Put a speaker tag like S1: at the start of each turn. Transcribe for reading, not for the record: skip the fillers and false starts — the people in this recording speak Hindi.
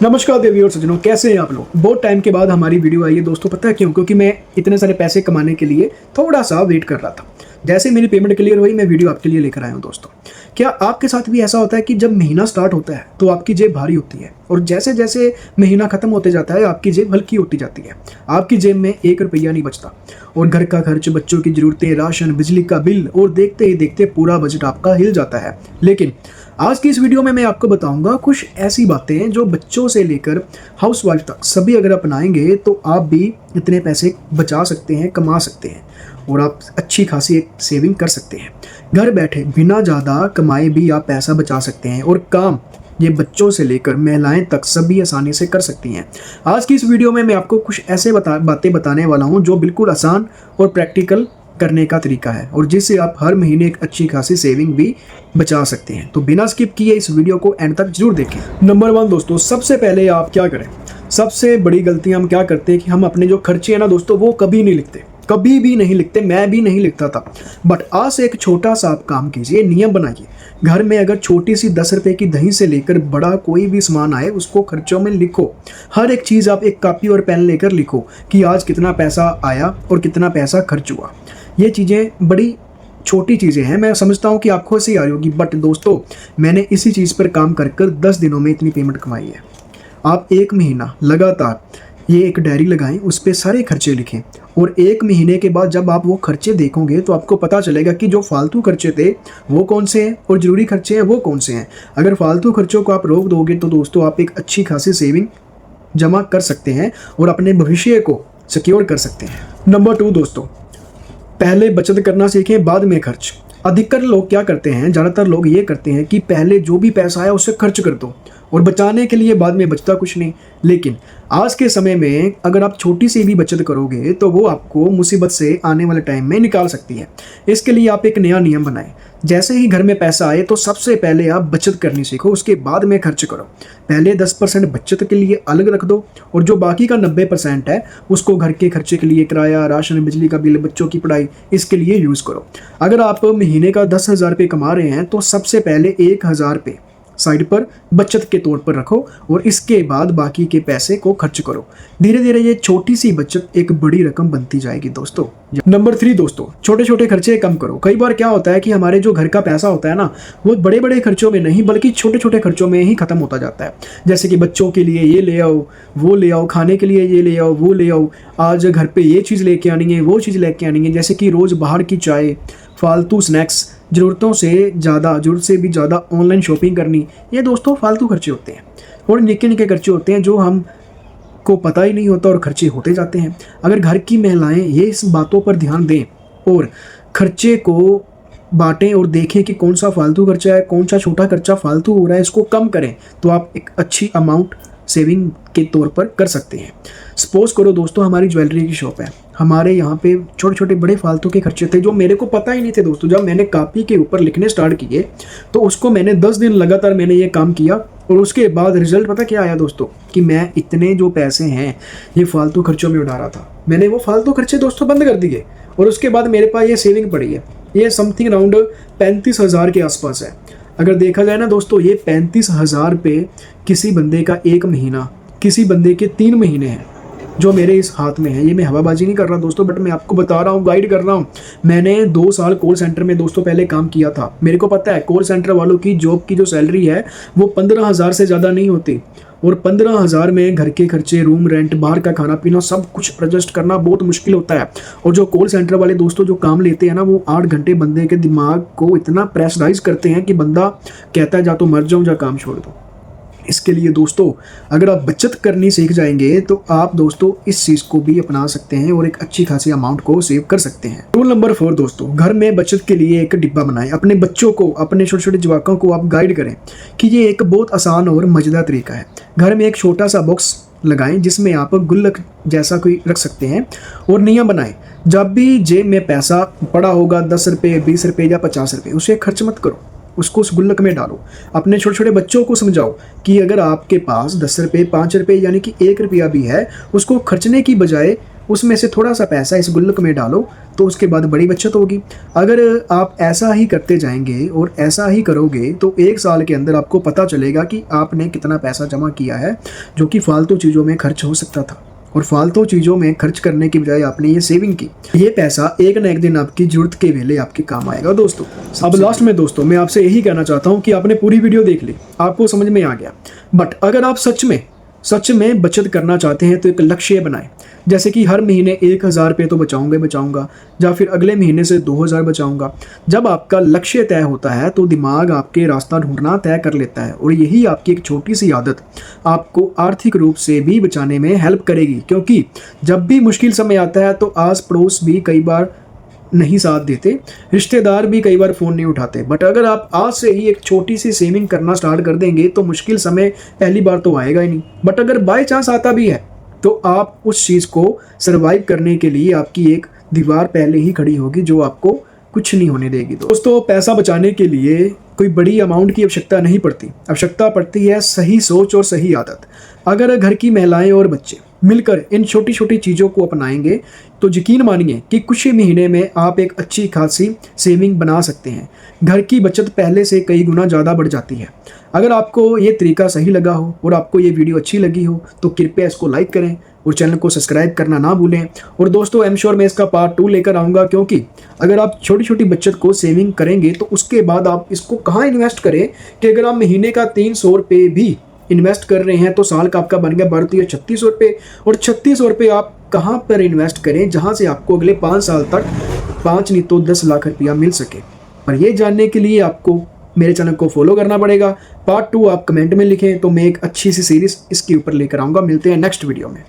S1: नमस्कार देवी और सज्जनों, कैसे हैं आप लोग। बहुत टाइम के बाद हमारी वीडियो आई है दोस्तों। पता है क्यों? क्योंकि मैं इतने सारे पैसे कमाने के लिए थोड़ा सा वेट कर रहा था। जैसे मेरी पेमेंट क्लियर हुई, मैं वीडियो आपके लिए लेकर आया हूं दोस्तों। क्या आपके साथ भी ऐसा होता है कि जब महीना स्टार्ट होता है तो आपकी जेब भारी होती है और जैसे जैसे महीना खत्म होते जाता है आपकी जेब हल्की होती जाती है। आपकी जेब में 1 रुपया नहीं बचता और घर का खर्च, बच्चों की जरूरतें, राशन, बिजली का बिल और देखते ही देखते पूरा बजट आपका हिल जाता है। लेकिन आज की इस वीडियो में मैं आपको बताऊंगा कुछ ऐसी बातें जो बच्चों से लेकर हाउसवाइफ तक सभी अगर अपनाएंगे तो आप भी इतने पैसे बचा सकते हैं, कमा सकते हैं और आप अच्छी खासी एक सेविंग कर सकते हैं। घर बैठे बिना ज़्यादा कमाए भी आप पैसा बचा सकते हैं और काम ये बच्चों से लेकर महिलाएं तक सभी आसानी से कर सकती हैं। आज की इस वीडियो में मैं आपको कुछ ऐसे बातें बताने वाला हूँ जो बिल्कुल आसान और प्रैक्टिकल करने का तरीका है और जिससे आप हर महीने एक अच्छी खासी सेविंग भी बचा सकते हैं। तो बिना स्किप किए इस वीडियो को एंड तक जरूर देखें। नंबर 1 दोस्तों, सबसे पहले आप क्या करें। सबसे बड़ी गलती हम क्या करते हैं कि हम अपने जो खर्चे हैं ना दोस्तों वो कभी नहीं लिखते, कभी भी नहीं लिखते। मैं भी नहीं लिखता था, बट आज से एक छोटा सा आप काम कीजिए, नियम बनाइए। घर में अगर छोटी सी 10 रुपए की दही से लेकर बड़ा कोई भी सामान आए उसको खर्चों में लिखो। हर एक चीज़ आप एक कॉपी और पेन लेकर लिखो कि आज कितना पैसा आया और कितना पैसा खर्च हुआ। ये चीज़ें बड़ी छोटी चीज़ें हैं, मैं समझता हूँ कि आपको ऐसी आ रही होगी, बट दोस्तों मैंने इसी चीज़ पर काम कर 10 दिनों में इतनी पेमेंट कमाई है। आप 1 महीना लगातार ये एक डायरी लगाएं, उस पर सारे खर्चे लिखें और 1 महीने के बाद जब आप वो खर्चे देखोगे तो आपको पता चलेगा कि जो फालतू खर्चे थे वो कौन से हैं और ज़रूरी खर्चे हैं वो कौन से हैं। अगर फालतू खर्चों को आप रोक दोगे तो दोस्तों आप एक अच्छी खासी सेविंग जमा कर सकते हैं और अपने भविष्य को सिक्योर कर सकते हैं। नंबर 2 दोस्तों, पहले बचत करना सीखें, बाद में खर्च। अधिकतर लोग क्या करते हैं, ज़्यादातर लोग ये करते हैं कि पहले जो भी पैसा आया उसे खर्च कर दो और बचाने के लिए बाद में बचता कुछ नहीं। लेकिन आज के समय में अगर आप छोटी सी भी बचत करोगे तो वो आपको मुसीबत से आने वाले टाइम में निकाल सकती है। इसके लिए आप एक नया नियम बनाएं। जैसे ही घर में पैसा आए तो सबसे पहले आप बचत करनी सीखो, उसके बाद में खर्च करो। पहले 10% बचत के लिए अलग रख दो और जो बाकी का 90% है उसको घर के खर्चे के लिए, किराया, राशन, बिजली का बिल, बच्चों की पढ़ाई, इसके लिए यूज़ करो। अगर आप महीने का 10,000 रुपये कमा रहे हैं तो सबसे पहले 1,000 रुपये साइड पर बचत के तौर पर रखो और इसके बाद बाकी के पैसे को खर्च करो। धीरे धीरे ये छोटी सी बचत एक बड़ी रकम बनती जाएगी दोस्तों। नंबर 3 दोस्तों, छोटे छोटे खर्चे कम करो। कई बार क्या होता है कि हमारे जो घर का पैसा होता है ना वो बड़े बड़े खर्चों में नहीं बल्कि छोटे छोटे खर्चों में ही खत्म होता जाता है। जैसे कि बच्चों के लिए ये ले आओ, वो ले आओ, खाने के लिए ये ले आओ, वो ले आओ, आज घर पे ये चीज़ लेके आनी है, वो चीज़ लेके आनी है। जैसे कि रोज़ बाहर की चाय, फालतू स्नैक्स, ज़रूरत से भी ज़्यादा ऑनलाइन शॉपिंग करनी, ये दोस्तों फालतू खर्चे होते हैं और निके निके खर्चे होते हैं जो हम को पता ही नहीं होता और खर्चे होते जाते हैं। अगर घर की महिलाएं ये इस बातों पर ध्यान दें और खर्चे को बांटें और देखें कि कौन सा फालतू खर्चा है, कौन सा छोटा खर्चा फालतू हो रहा है, इसको कम करें तो आप एक अच्छी अमाउंट सेविंग के तौर पर कर सकते हैं। सपोज करो दोस्तों हमारी ज्वेलरी की शॉप है, हमारे यहाँ पे छोटे छोटे बड़े फालतू के खर्चे थे जो मेरे को पता ही नहीं थे दोस्तों। जब मैंने कॉपी के ऊपर लिखने स्टार्ट किए तो उसको मैंने 10 दिन लगातार मैंने ये काम किया और उसके बाद रिजल्ट पता क्या आया दोस्तों कि मैं इतने जो पैसे हैं ये फालतू खर्चों में उड़ा रहा था। मैंने वो फालतू खर्चे दोस्तों बंद कर दिए और उसके बाद मेरे पास ये सेविंग पड़ी है। ये समथिंग अराउंड 35,000 के आसपास है। अगर देखा जाए ना दोस्तों, ये 35,000 रुपये किसी बंदे का 1 महीना, किसी बंदे के 3 महीने हैं जो मेरे इस हाथ में है। ये मैं हवाबाजी नहीं कर रहा दोस्तों, बट मैं आपको बता रहा हूँ, गाइड कर रहा हूँ। मैंने 2 साल कॉल सेंटर में दोस्तों पहले काम किया था। मेरे को पता है कॉल सेंटर वालों की जॉब की जो सैलरी है वो 15,000 से ज़्यादा नहीं होती और 15,000 में घर के खर्चे, रूम रेंट, बाहर का खाना पीना सब कुछ एडजस्ट करना बहुत मुश्किल होता है। और जो कॉल सेंटर वाले दोस्तों जो काम लेते हैं ना वो 8 घंटे बंदे के दिमाग को इतना प्रेशराइज करते हैं कि बंदा कहता है जा तो मर जाऊँ, जा काम छोड़ दो। इसके लिए दोस्तों अगर आप बचत करनी सीख जाएंगे तो आप दोस्तों इस चीज़ को भी अपना सकते हैं और एक अच्छी खासी अमाउंट को सेव कर सकते हैं। रूल नंबर 4 दोस्तों, घर में बचत के लिए एक डिब्बा बनाएं। अपने बच्चों को, अपने छोटे छोटे जवाकों को आप गाइड करें कि ये एक बहुत आसान और मज़ेदार तरीका है। घर में एक छोटा सा बॉक्स लगाएं जिसमें आप गुल्लक जैसा कोई रख सकते हैं और नियम बनाएं, जब भी जेब में पैसा पड़ा होगा 10 रुपये, 20 रुपये या 50 रुपये, उसे खर्च मत करो, उसको उस गुल्लक में डालो। अपने छोटे छोटे बच्चों को समझाओ कि अगर आपके पास 10 रुपये, 5 रुपये यानी कि 1 रुपया भी है उसको खर्चने की बजाय उसमें से थोड़ा सा पैसा इस गुल्लक में डालो, तो उसके बाद बड़ी बचत होगी। अगर आप ऐसा ही करते जाएंगे और ऐसा ही करोगे तो 1 साल के अंदर आपको पता चलेगा कि आपने कितना पैसा जमा किया है, जो कि फालतू चीज़ों में खर्च हो सकता था। और फालतू चीज़ों में खर्च करने की बजाय आपने ये सेविंग की, ये पैसा एक ना एक दिन आपकी जरूरत के वेले आपके काम आएगा दोस्तों। अब लास्ट में दोस्तों मैं आपसे यही कहना चाहता हूँ कि आपने पूरी वीडियो देख ली, आपको समझ में आ गया, बट अगर आप सच में बचत करना चाहते हैं तो एक लक्ष्य बनाएं। जैसे कि हर महीने 1000 रुपये तो बचाऊंगा, या फिर अगले महीने से 2000 बचाऊंगा। जब आपका लक्ष्य तय होता है तो दिमाग आपके रास्ता ढूंढना तय कर लेता है, और यही आपकी एक छोटी सी आदत आपको आर्थिक रूप से भी बचाने में हेल्प करेगी। क्योंकि जब भी मुश्किल समय आता है तो आस पड़ोस भी कई बार नहीं साथ देते, रिश्तेदार भी कई बार फ़ोन नहीं उठाते, बट अगर आप आज से ही एक छोटी सी सेविंग करना स्टार्ट कर देंगे तो मुश्किल समय पहली बार तो आएगा ही नहीं, बट अगर बाय चांस आता भी है तो आप उस चीज़ को सरवाइव करने के लिए आपकी एक दीवार पहले ही खड़ी होगी जो आपको कुछ नहीं होने देगी। दोस्तों पैसा बचाने के लिए कोई बड़ी अमाउंट की आवश्यकता नहीं पड़ती, आवश्यकता पड़ती है सही सोच और सही आदत। अगर घर की महिलाएं और बच्चे मिलकर इन छोटी छोटी चीज़ों को अपनाएंगे तो यकीन मानिए कि कुछ ही महीने में आप एक अच्छी खासी सेविंग बना सकते हैं। घर की बचत पहले से कई गुना ज़्यादा बढ़ जाती है। अगर आपको ये तरीका सही लगा हो और आपको ये वीडियो अच्छी लगी हो तो कृपया इसको लाइक करें और चैनल को सब्सक्राइब करना ना भूलें। और दोस्तों आई एम श्योर मैं इसका पार्ट 2 लेकर आऊँगा, क्योंकि अगर आप छोटी छोटी बचत को सेविंग करेंगे तो उसके बाद आप इसको कहाँ इन्वेस्ट करें कि अगर आप महीने का 300 रुपये भी इन्वेस्ट कर रहे हैं तो साल का आपका बन गया 3600 रुपये। और 3600 रुपये आप कहाँ पर इन्वेस्ट करें जहाँ से आपको अगले 5 साल तक 5 नहीं तो 10 लाख रुपया मिल सके। पर ये जानने के लिए आपको मेरे चैनल को फॉलो करना पड़ेगा। पार्ट 2 आप कमेंट में लिखें तो मैं एक अच्छी सी सीरीज़ इसके ऊपर लेकर आऊँगा। मिलते हैं नेक्स्ट वीडियो में।